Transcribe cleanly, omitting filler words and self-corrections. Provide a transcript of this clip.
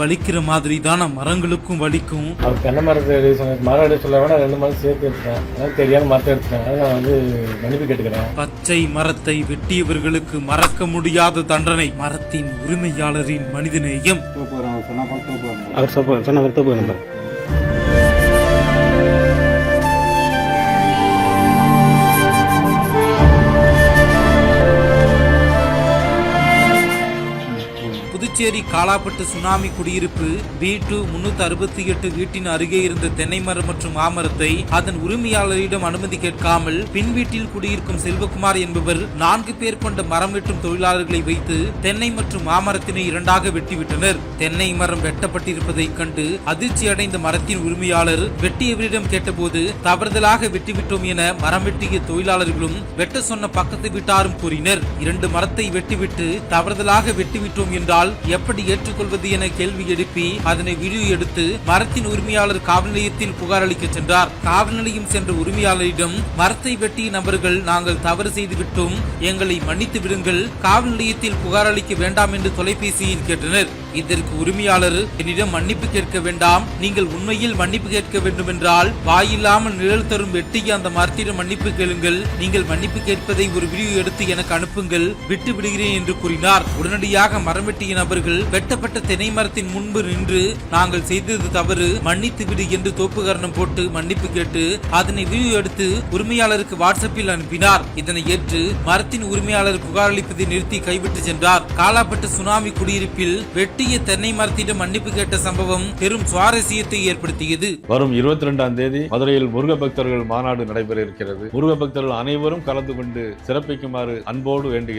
வலிக்கிற மாதிரி தான மரங்களுக்கும் வலிக்கும். அவர் தென்னை மரத்தை மரம் எடுத்து சொல்ல விட 2 மரம் சேர்த்து எடுத்தேன். அதாவது தெரியாத மரத்தை எடுத்தேன். அதை நான் மன்னிப்பு கேட்டுக்கிறேன். பச்சை மரத்தை வெட்டியவர்களுக்கு மறக்க முடியாத தண்டனை. மரத்தின் உரிமையாளரின் மனிதநேயம். அவர் சொன்ன தப்பு நம்பர். புதுச்சேரி காலாப்பட்டு சுனாமி குடியிருப்பு B2 368 வீட்டின் அருகே இருந்த தென்னை மரம் மற்றும் மாமரத்தை அதன் உரிமையாளரிடம் அனுமதி கேட்காமல் பின் வீட்டில் குடியிருக்கும் செல்வகுமார் என்பவர் 4 பேர் கொண்ட மரம் வெட்டும் தொழிலாளர்களை வைத்து தென்னை மற்றும் மாமரத்தினை 2ஆக வெட்டிவிட்டனர். தென்னை மரம் வெட்டப்பட்டிருப்பதை கண்டு அதிர்ச்சி அடைந்த மரத்தின் உரிமையாளர் வெட்டியவரிடம் கேட்டபோது தவறுதலாக வெட்டிவிட்டோம் என மரம் வெட்டிய தொழிலாளர்களும் வெட்ட சொன்ன பக்கத்து வீட்டாரும் கூறினர். 2 மரத்தை வெட்டிவிட்டு தவறுதலாக வெட்டிவிட்டோம் என்றால் எப்படி ஏற்றுக்கொள்வது என கேள்வி எழுப்பி அதனை வீடியோ எடுத்து மரத்தின் உரிமையாளர் காவல் நிலையத்தில் புகார் அளிக்க சென்றார். காவல் நிலையம் சென்ற உரிமையாளரிடம் மரத்தை வெட்டிய நபர்கள் நாங்கள் தவறு செய்து விட்டோம், எங்களை மன்னித்து விடுங்கள், காவல் நிலையத்தில் புகார் அளிக்க வேண்டாம் என்று தொலைபேசியில் கேட்டனர். இதற்கு உரிமையாளர் என்னிடம் மன்னிப்பு கேட்க வேண்டாம், நீங்கள் உண்மையில் மன்னிப்பு கேட்க வேண்டும் என்றால் வாயில்லாமல் நிழல் தரும் வெட்டிய அந்த மரத்திடம் மன்னிப்பு கேளுங்கள், நீங்கள் மன்னிப்பு கேட்பதை ஒரு வீடியோ எடுத்து எனக்கு அனுப்புங்கள், விட்டு விடுகிறேன் என்று கூறினார். உடனடியாக மரம் வெட்டிய நபர்கள் வெட்டப்பட்ட தென்னை மரத்தின் முன்பு நின்று நாங்கள் செய்தது தவறு, மன்னித்து விடு என்று தோப்புகரணம் போட்டு மன்னிப்பு கேட்டு அதனை வீடியோ எடுத்து உரிமையாளருக்கு வாட்ஸ்அப்பில் அனுப்பினார். இதனை ஏற்று மரத்தின் உரிமையாளர் புகார் அளிப்பதை நிறுத்தி கைவிட்டு சென்றார். காலாப்பட்டு சுனாமி குடியிருப்பில் வெட்டிய தென்னை மரத்திடம் மன்னிப்பு கேட்ட சம்பவம் பெரும் சுவாரஸ்யத்தை ஏற்படுத்தியது. வரும் 22ஆம் தேதி மதுரையில் முருக பக்தர்கள் மாநாடு நடைபெற இருக்கிறது. முருக பக்தர்கள் அனைவரும் கலந்து கொண்டு சிறப்பிக்குமாறு அன்போடு வேண்டுகிறேன்.